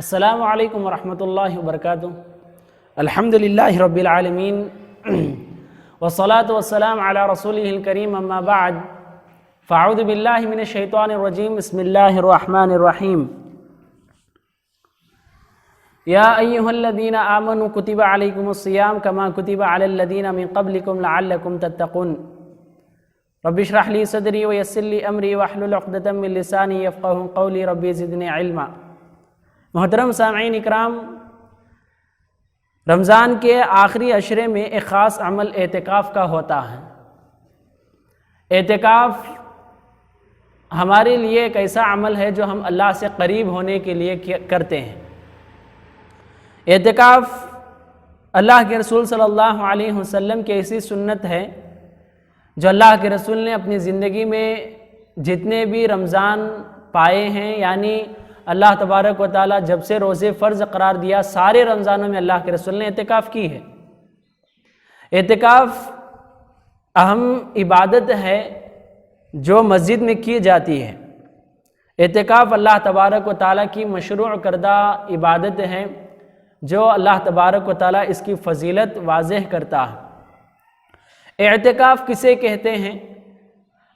السلام علیکم ورحمۃ اللہ وبرکاتہ۔ الحمدللہ رب العالمین والصلاة والسلام علی رسولہ الکریم، اما بعد فاعوذ باللہ من الشیطان الرجیم، بسم اللہ الرحمن الرحیم۔ یا ایہا الذین آمنوا کتب علیکم الصیام کما کتب علی الذین من قبلکم لعلکم تتقون۔ رب اشرح لی صدری ویسر لی امری واحلل عقدۃ من لسانی یفقہوا قولی، رب زدنی علما۔ محترم سامعین اکرام، رمضان کے آخری عشرے میں ایک خاص عمل اعتکاف کا ہوتا ہے۔ اعتکاف ہمارے لیے ایک ایسا عمل ہے جو ہم اللہ سے قریب ہونے کے لیے کرتے ہیں۔ اعتکاف اللہ کے رسول صلی اللہ علیہ وسلم کی ایسی سنت ہے جو اللہ کے رسول نے اپنی زندگی میں جتنے بھی رمضان پائے ہیں، یعنی اللہ تبارک و تعالیٰ جب سے روزے فرض قرار دیا، سارے رمضانوں میں اللہ کے رسول نے اعتکاف کی ہے۔ اعتکاف اہم عبادت ہے جو مسجد میں کی جاتی ہے۔ اعتکاف اللہ تبارک و تعالیٰ کی مشروع کردہ عبادت ہے جو اللہ تبارک و تعالیٰ اس کی فضیلت واضح کرتا ہے۔ اعتکاف کسے کہتے ہیں؟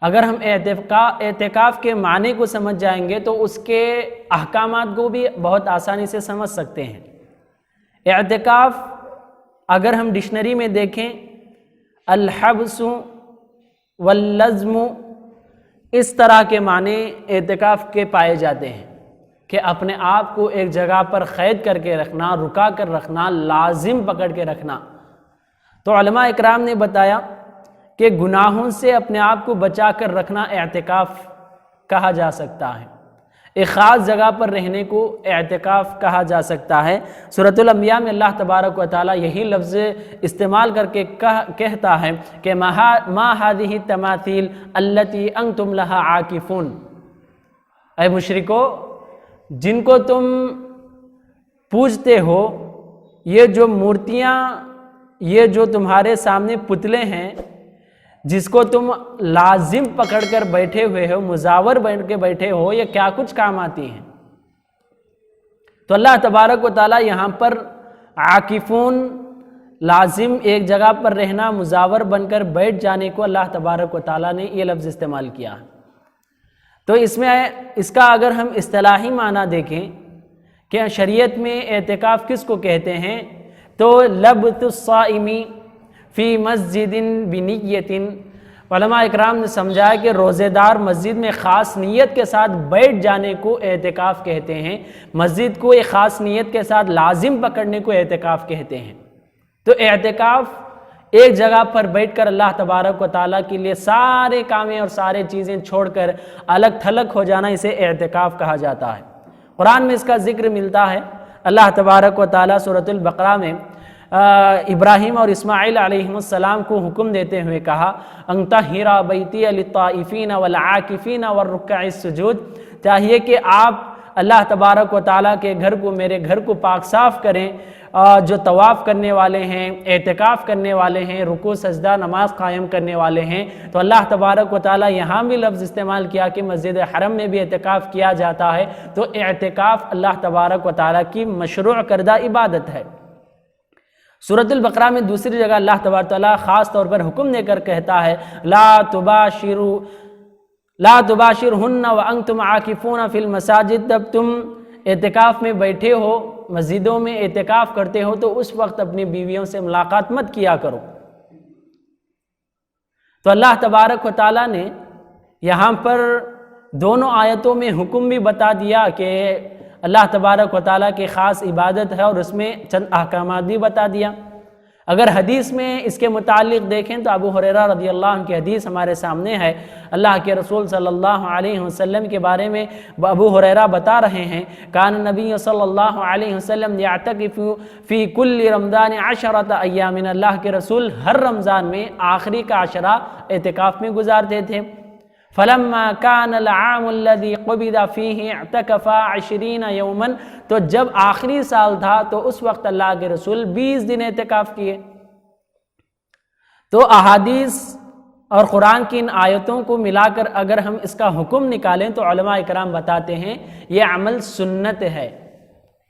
اگر ہم اعتکاف کے معنی کو سمجھ جائیں گے تو اس کے احکامات کو بھی بہت آسانی سے سمجھ سکتے ہیں۔ اعتکاف اگر ہم ڈکشنری میں دیکھیں، الحبس واللزم، اس طرح کے معنی اعتکاف کے پائے جاتے ہیں کہ اپنے آپ کو ایک جگہ پر قید کر کے رکھنا، رکا کر رکھنا، لازم پکڑ کے رکھنا۔ تو علماء اکرام نے بتایا کہ گناہوں سے اپنے آپ کو بچا کر رکھنا اعتکاف کہا جا سکتا ہے۔ ایک خاص جگہ پر رہنے کو اعتکاف کہا جا سکتا ہے۔ سورۃ الانبیاء میں اللہ تبارک و تعالیٰ یہی لفظ استعمال کر کے کہتا ہے کہ ما هذه التماثیل التي انتم لها عاکفون، اے مشرکو، جن کو تم پوجتے ہو، یہ جو مورتیاں، یہ جو تمہارے سامنے پتلے ہیں، جس کو تم لازم پکڑ کر بیٹھے ہوئے ہو، مزاور بن کے بیٹھے ہو، یہ کیا کچھ کام آتی ہیں؟ تو اللہ تبارک و تعالیٰ یہاں پر عاکفون، لازم ایک جگہ پر رہنا، مزاور بن کر بیٹھ جانے کو اللہ تبارک و تعالیٰ نے یہ لفظ استعمال کیا۔ تو اس کا اگر ہم اصطلاحی معنی دیکھیں کہ شریعت میں اعتکاف کس کو کہتے ہیں، تو لبث الصائم فی مسجد بنیت، علماء اکرام نے سمجھایا کہ روزے دار مسجد میں خاص نیت کے ساتھ بیٹھ جانے کو اعتکاف کہتے ہیں، مسجد کو ایک خاص نیت کے ساتھ لازم پکڑنے کو اعتکاف کہتے ہیں۔ تو اعتکاف ایک جگہ پر بیٹھ کر اللہ تبارک و تعالیٰ کے لیے سارے کامیں اور سارے چیزیں چھوڑ کر الگ تھلگ ہو جانا، اسے اعتکاف کہا جاتا ہے۔ قرآن میں اس کا ذکر ملتا ہے۔ اللہ تبارک و تعالیٰ سورۃ البقرہ میں ابراہیم اور اسماعیل علیہ السلام کو حکم دیتے ہوئے کہا، ان طہر بیتی للطائفین والعاکفین والرکع السجود، چاہیے کہ آپ اللہ تبارک و تعالیٰ کے گھر کو، میرے گھر کو پاک صاف کریں، جو طواف کرنے والے ہیں، اعتکاف کرنے والے ہیں، رکوع سجدہ نماز قائم کرنے والے ہیں۔ تو اللہ تبارک و تعالیٰ یہاں بھی لفظ استعمال کیا کہ مسجد حرم میں بھی اعتکاف کیا جاتا ہے۔ تو اعتکاف اللہ تبارک و تعالیٰ کی مشروع کردہ عبادت ہے۔ سورۃ البقرہ میں دوسری جگہ اللہ تبارک و تعالیٰ خاص طور پر حکم دے کر کہتا ہے، لا تباشرہن وانتم عاکفون فی المساجد، جب تم اعتکاف میں بیٹھے ہو، مسجدوں میں اعتکاف کرتے ہو، تو اس وقت اپنی بیویوں سے ملاقات مت کیا کرو۔ تو اللہ تبارک و تعالیٰ نے یہاں پر دونوں آیتوں میں حکم بھی بتا دیا کہ اللہ تبارک و تعالیٰ کی خاص عبادت ہے، اور اس میں چند احکامات بھی بتا دیا۔ اگر حدیث میں اس کے متعلق دیکھیں تو ابو ہریرہ رضی اللہ عنہ کی حدیث ہمارے سامنے ہے۔ اللہ کے رسول صلی اللہ علیہ وسلم کے بارے میں ابو ہریرہ بتا رہے ہیں، کان نبی صلی اللہ علیہ وسلم یعتکف فی کل رمضان 10 ایام، اللہ کے رسول ہر رمضان میں آخری کا عشرہ اعتکاف میں گزارتے تھے۔ فلما كان العام الذي قبض فيه اعتكف 20 يوما، تو جب آخری سال تھا تو اس وقت اللہ کے رسول 20 دن اعتکاف کیے۔ تو احادیث اور قرآن کی ان آیتوں کو ملا کر اگر ہم اس کا حکم نکالیں تو علماء اکرام بتاتے ہیں یہ عمل سنت ہے،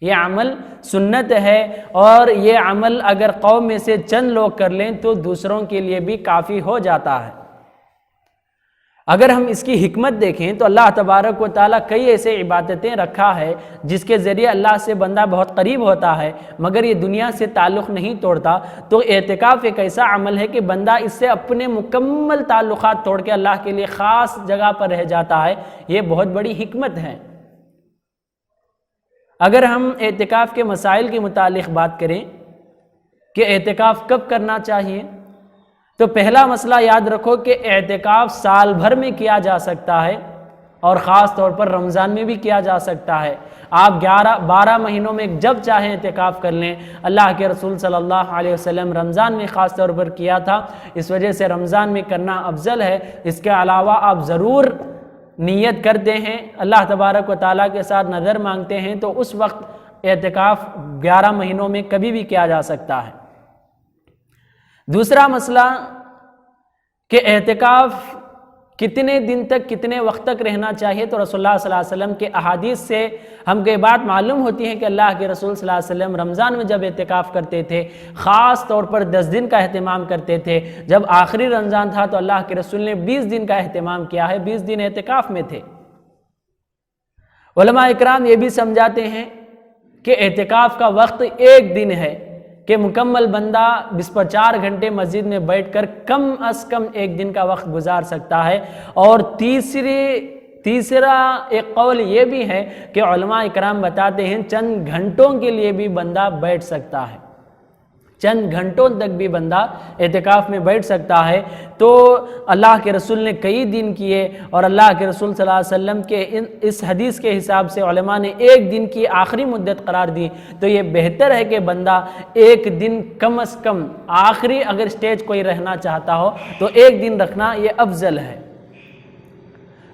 یہ عمل سنت ہے، اور یہ عمل اگر قوم میں سے چند لوگ کر لیں تو دوسروں کے لیے بھی کافی ہو جاتا ہے۔ اگر ہم اس کی حکمت دیکھیں تو اللہ تبارک و تعالیٰ کئی ایسے عبادتیں رکھا ہے جس کے ذریعے اللہ سے بندہ بہت قریب ہوتا ہے، مگر یہ دنیا سے تعلق نہیں توڑتا۔ تو اعتکاف ایک ایسا عمل ہے کہ بندہ اس سے اپنے مکمل تعلقات توڑ کے اللہ کے لیے خاص جگہ پر رہ جاتا ہے۔ یہ بہت بڑی حکمت ہے۔ اگر ہم اعتکاف کے مسائل کے متعلق بات کریں کہ اعتکاف کب کرنا چاہیے، تو پہلا مسئلہ یاد رکھو کہ اعتکاف سال بھر میں کیا جا سکتا ہے، اور خاص طور پر رمضان میں بھی کیا جا سکتا ہے۔ آپ 12 مہینوں میں جب چاہیں اعتکاف کر لیں۔ اللہ کے رسول صلی اللہ علیہ وسلم رمضان میں خاص طور پر کیا تھا، اس وجہ سے رمضان میں کرنا افضل ہے۔ اس کے علاوہ آپ ضرور نیت کرتے ہیں، اللہ تبارک و تعالیٰ کے ساتھ نظر مانگتے ہیں، تو اس وقت اعتکاف 11 مہینوں میں کبھی بھی کیا جا سکتا ہے۔ دوسرا مسئلہ کہ اعتکاف کتنے دن تک، کتنے وقت تک رہنا چاہیے، تو رسول اللہ صلی اللہ علیہ وسلم کے احادیث سے ہم کو یہ بات معلوم ہوتی ہے کہ اللہ کے رسول صلی اللہ علیہ وسلم رمضان میں جب اعتکاف کرتے تھے خاص طور پر 10 دن کا اہتمام کرتے تھے۔ جب آخری رمضان تھا تو اللہ کے رسول نے 20 دن کا اہتمام کیا ہے، 20 دن اعتکاف میں تھے۔ علماء اکرام یہ بھی سمجھاتے ہیں کہ اعتکاف کا وقت 1 دن ہے، کہ مکمل بندہ 24 گھنٹے مسجد میں بیٹھ کر کم از کم 1 دن کا وقت گزار سکتا ہے۔ اور تیسرا ایک قول یہ بھی ہے کہ علماء اکرام بتاتے ہیں چند گھنٹوں کے لیے بھی بندہ بیٹھ سکتا ہے، چند گھنٹوں تک بھی بندہ اعتکاف میں بیٹھ سکتا ہے۔ تو اللہ کے رسول نے کئی دن کیے، اور اللہ کے رسول صلی اللہ علیہ وسلم کے اس حدیث کے حساب سے علماء نے 1 دن کی آخری مدت قرار دی۔ تو یہ بہتر ہے کہ بندہ 1 دن کم از کم، آخری اگر سٹیج کوئی رہنا چاہتا ہو تو 1 دن رکھنا یہ افضل ہے۔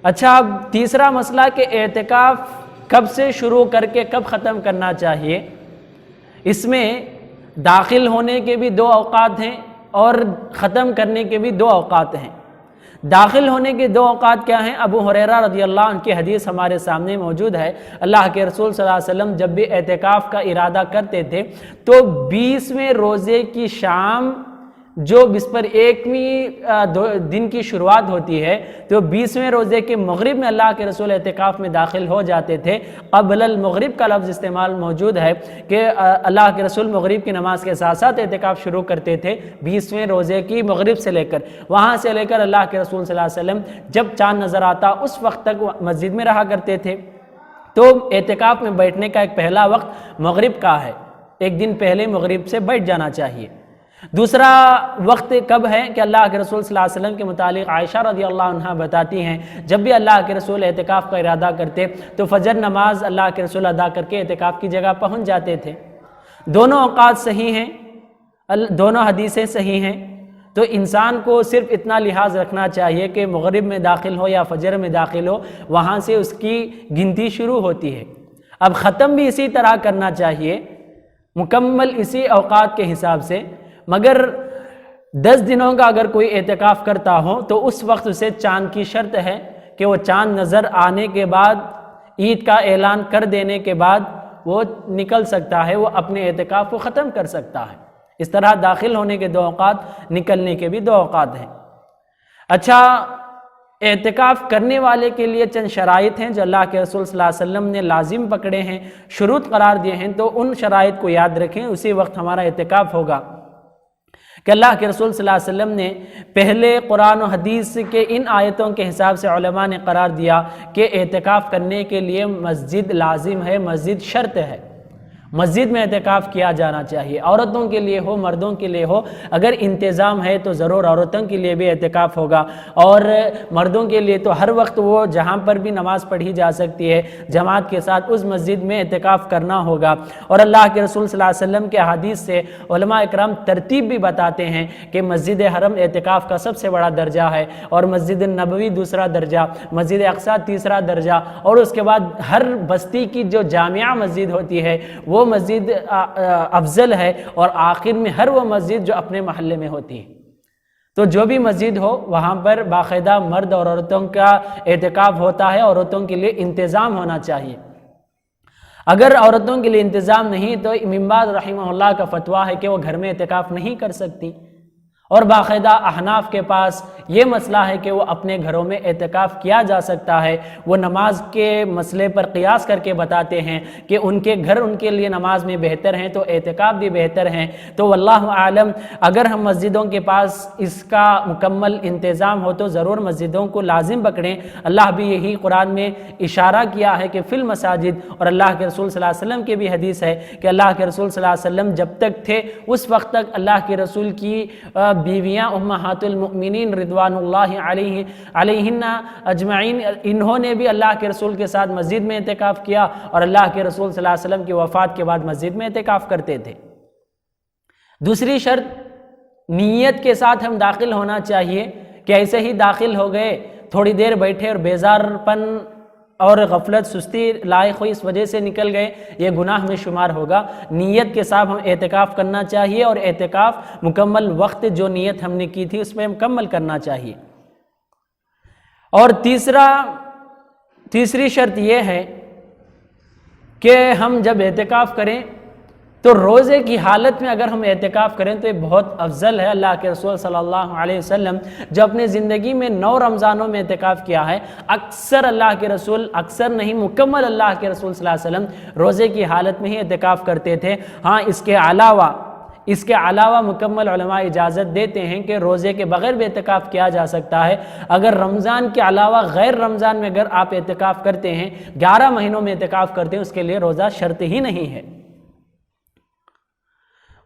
اچھا، اب تیسرا مسئلہ کہ اعتکاف کب سے شروع کر کے کب ختم کرنا چاہیے۔ اس میں داخل ہونے کے بھی 2 اوقات ہیں اور ختم کرنے کے بھی 2 اوقات ہیں۔ داخل ہونے کے 2 اوقات کیا ہیں؟ ابو ہریرہ رضی اللہ عنہ کی حدیث ہمارے سامنے موجود ہے۔ اللہ کے رسول صلی اللہ علیہ وسلم جب بھی اعتکاف کا ارادہ کرتے تھے تو 20ویں روزے کی شام، جو جس پر 1ویں دن کی شروعات ہوتی ہے، تو 20ویں روزے کے مغرب میں اللہ کے رسول اعتکاف میں داخل ہو جاتے تھے۔ قبل المغرب کا لفظ استعمال موجود ہے کہ اللہ کے رسول مغرب کی نماز کے ساتھ ساتھ اعتکاف شروع کرتے تھے 20ویں روزے کی مغرب سے لے کر، وہاں سے لے کر اللہ کے رسول صلی اللہ علیہ وسلم جب چاند نظر آتا اس وقت تک مسجد میں رہا کرتے تھے۔ تو اعتکاف میں بیٹھنے کا ایک پہلا وقت مغرب کا ہے، 1 دن پہلے مغرب سے بیٹھ جانا چاہیے۔ دوسرا وقت کب ہے کہ اللہ کے رسول صلی اللہ علیہ وسلم کے متعلق عائشہ رضی اللہ عنہ بتاتی ہیں جب بھی اللہ کے رسول اعتکاف کا ارادہ کرتے تو فجر نماز اللہ کے رسول ادا کر کے اعتکاف کی جگہ پہنچ جاتے تھے۔ دونوں اوقات صحیح ہیں، دونوں حدیثیں صحیح ہیں۔ تو انسان کو صرف اتنا لحاظ رکھنا چاہیے کہ مغرب میں داخل ہو یا فجر میں داخل ہو، وہاں سے اس کی گنتی شروع ہوتی ہے۔ اب ختم بھی اسی طرح کرنا چاہیے، مکمل اسی اوقات کے حساب سے۔ مگر 10 دنوں کا اگر کوئی اعتکاف کرتا ہو تو اس وقت اسے چاند کی شرط ہے کہ وہ چاند نظر آنے کے بعد، عید کا اعلان کر دینے کے بعد وہ نکل سکتا ہے، وہ اپنے اعتکاف کو ختم کر سکتا ہے۔ اس طرح داخل ہونے کے 2 اوقات، نکلنے کے بھی 2 اوقات ہیں۔ اچھا، اعتکاف کرنے والے کے لیے چند شرائط ہیں جو اللہ کے رسول صلی اللہ علیہ وسلم نے لازم پکڑے ہیں، شروط قرار دیے ہیں، تو ان شرائط کو یاد رکھیں، اسی وقت ہمارا اعتکاف ہوگا۔ کہ اللہ کے رسول صلی اللہ علیہ وسلم نے پہلے قرآن و حدیث کے ان آیتوں کے حساب سے علماء نے قرار دیا کہ اعتکاف کرنے کے لیے مسجد لازم ہے، مسجد شرط ہے، مسجد میں اعتکاف کیا جانا چاہیے، عورتوں کے لیے ہو مردوں کے لیے ہو، اگر انتظام ہے تو ضرور عورتوں کے لیے بھی اعتکاف ہوگا، اور مردوں کے لیے تو ہر وقت وہ جہاں پر بھی نماز پڑھی جا سکتی ہے جماعت کے ساتھ اس مسجد میں اعتکاف کرنا ہوگا۔ اور اللہ کے رسول صلی اللہ علیہ وسلم کے حدیث سے علماء اکرام ترتیب بھی بتاتے ہیں کہ مسجد حرم اعتکاف کا سب سے بڑا درجہ ہے، اور مسجد نبوی دوسرا درجہ، مسجد اقصی تیسرا درجہ، اور اس کے بعد ہر بستی کی جو جامعہ مسجد ہوتی ہے وہ مسجد افضل ہے، اور آخر میں ہر وہ مسجد جو اپنے محلے میں ہوتی ہے۔ تو جو بھی مسجد ہو وہاں پر باقاعدہ مرد اور عورتوں کا اعتکاف ہوتا ہے، عورتوں کے لیے انتظام ہونا چاہیے۔ اگر عورتوں کے لیے انتظام نہیں تو امام باز رحمہ اللہ کا فتویٰ ہے کہ وہ گھر میں اعتکاف نہیں کر سکتی، اور باقاعدہ احناف کے پاس یہ مسئلہ ہے کہ وہ اپنے گھروں میں اعتکاف کیا جا سکتا ہے۔ وہ نماز کے مسئلے پر قیاس کر کے بتاتے ہیں کہ ان کے گھر ان کے لیے نماز میں بہتر ہیں تو اعتکاف بھی بہتر ہیں۔ تو واللہ عالم اگر ہم مسجدوں کے پاس اس کا مکمل انتظام ہو تو ضرور مسجدوں کو لازم پکڑیں۔ اللہ بھی یہی قرآن میں اشارہ کیا ہے کہ فی المساجد، اور اللہ کے رسول صلی اللہ علیہ وسلم کی بھی حدیث ہے کہ اللہ کے رسول صلی اللہ علیہ وسلم جب تک تھے اس وقت تک اللہ کے رسول کی بیویاں امہات المؤمنین رضوان اللہ علیہن اجمعین، انہوں نے بھی اللہ کے رسول کے ساتھ مسجد میں اعتکاف کیا، اور اللہ کے رسول صلی اللہ علیہ وسلم کی وفات کے بعد مسجد میں اعتکاف کرتے تھے۔ دوسری شرط نیت کے ساتھ ہم داخل ہونا چاہیے کہ ایسے ہی داخل ہو گئے، تھوڑی دیر بیٹھے اور بیزار پن اور غفلت سستی لائق ہوئی اس وجہ سے نکل گئے، یہ گناہ میں شمار ہوگا۔ نیت کے ساتھ ہم اعتکاف کرنا چاہیے، اور اعتکاف مکمل وقت جو نیت ہم نے کی تھی اس پہ مکمل کرنا چاہیے۔ اور تیسری شرط یہ ہے کہ ہم جب اعتکاف کریں تو روزے کی حالت میں اگر ہم اعتکاف کریں تو یہ بہت افضل ہے۔ اللہ کے رسول صلی اللہ علیہ وسلم جو اپنے زندگی میں 9 رمضانوں میں اعتکاف کیا ہے، اکثر اللہ کے رسول، اکثر نہیں مکمل اللہ کے رسول صلی اللہ علیہ وسلم روزے کی حالت میں ہی اعتکاف کرتے تھے۔ ہاں اس کے علاوہ مکمل علماء اجازت دیتے ہیں کہ روزے کے بغیر بھی اعتکاف کیا جا سکتا ہے۔ اگر رمضان کے علاوہ غیر رمضان میں اگر آپ اعتکاف کرتے ہیں، 11 مہینوں میں اعتکاف کرتے ہیں، اس کے لیے روزہ شرط ہی نہیں ہے۔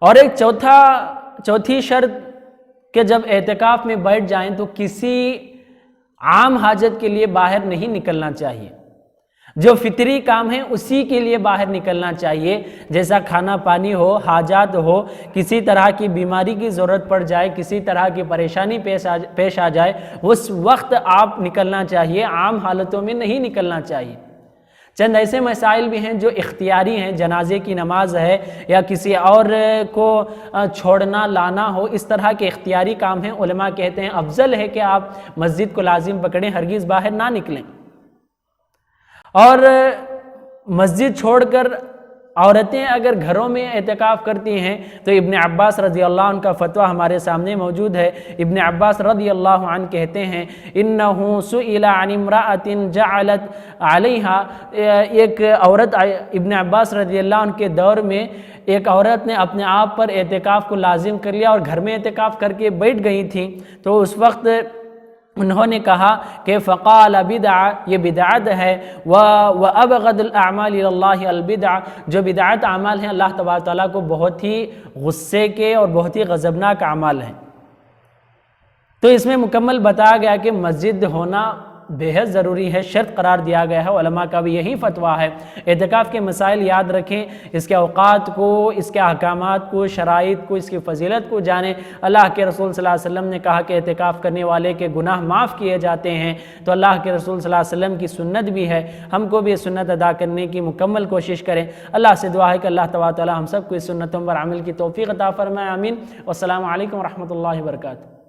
اور ایک چوتھی شرط کہ جب اعتکاف میں بیٹھ جائیں تو کسی عام حاجت کے لیے باہر نہیں نکلنا چاہیے، جو فطری کام ہے اسی کے لیے باہر نکلنا چاہیے، جیسا کھانا پانی ہو، حاجات ہو، کسی طرح کی بیماری کی ضرورت پڑ جائے، کسی طرح کی پریشانی پیش آ جائے، اس وقت آپ نکلنا چاہیے، عام حالتوں میں نہیں نکلنا چاہیے۔ چند ایسے مسائل بھی ہیں جو اختیاری ہیں، جنازے کی نماز ہے یا کسی اور کو چھوڑنا لانا ہو، اس طرح کے اختیاری کام ہیں، علماء کہتے ہیں افضل ہے کہ آپ مسجد کو لازم پکڑیں، ہرگز باہر نہ نکلیں۔ اور مسجد چھوڑ کر عورتیں اگر گھروں میں اعتکاف کرتی ہیں تو ابن عباس رضی اللہ عنہ کا فتویٰ ہمارے سامنے موجود ہے۔ ابن عباس رضی اللہ عنہ کہتے ہیں انہو سئل عن امرأۃ جعلت علیہا، ایک عورت، ابن عباس رضی اللہ عنہ کے دور میں ایک عورت نے اپنے آپ پر اعتکاف کو لازم کر لیا اور گھر میں اعتکاف کر کے بیٹھ گئی تھیں، تو اس وقت انہوں نے کہا کہ فقال بدعہ، یہ بدعت ہے، وابغض الاعمال الی اللہ البدع، جو بدعت اعمال ہیں اللہ تبارک تعالیٰ کو بہت ہی غصے کے اور بہت ہی غضبناک اعمال ہیں۔ تو اس میں مکمل بتایا گیا کہ مسجد ہونا بہت ضروری ہے، شرط قرار دیا گیا ہے، علماء کا بھی یہی فتویٰ ہے۔ اعتکاف کے مسائل یاد رکھیں، اس کے اوقات کو، اس کے احکامات کو، شرائط کو، اس کی فضیلت کو جانیں۔ اللہ کے رسول صلی اللہ علیہ وسلم نے کہا کہ اعتکاف کرنے والے کے گناہ معاف کیے جاتے ہیں، تو اللہ کے رسول صلی اللہ علیہ وسلم کی سنت بھی ہے، ہم کو بھی یہ سنت ادا کرنے کی مکمل کوشش کریں۔ اللہ سے دعا ہے کہ اللہ تبارک و تعالی ہم سب کو اس سنتوں پر عمل کی توفیق عطا فرمائے، آمین۔ والسلام علیکم ورحمۃ اللہ وبرکاتہ۔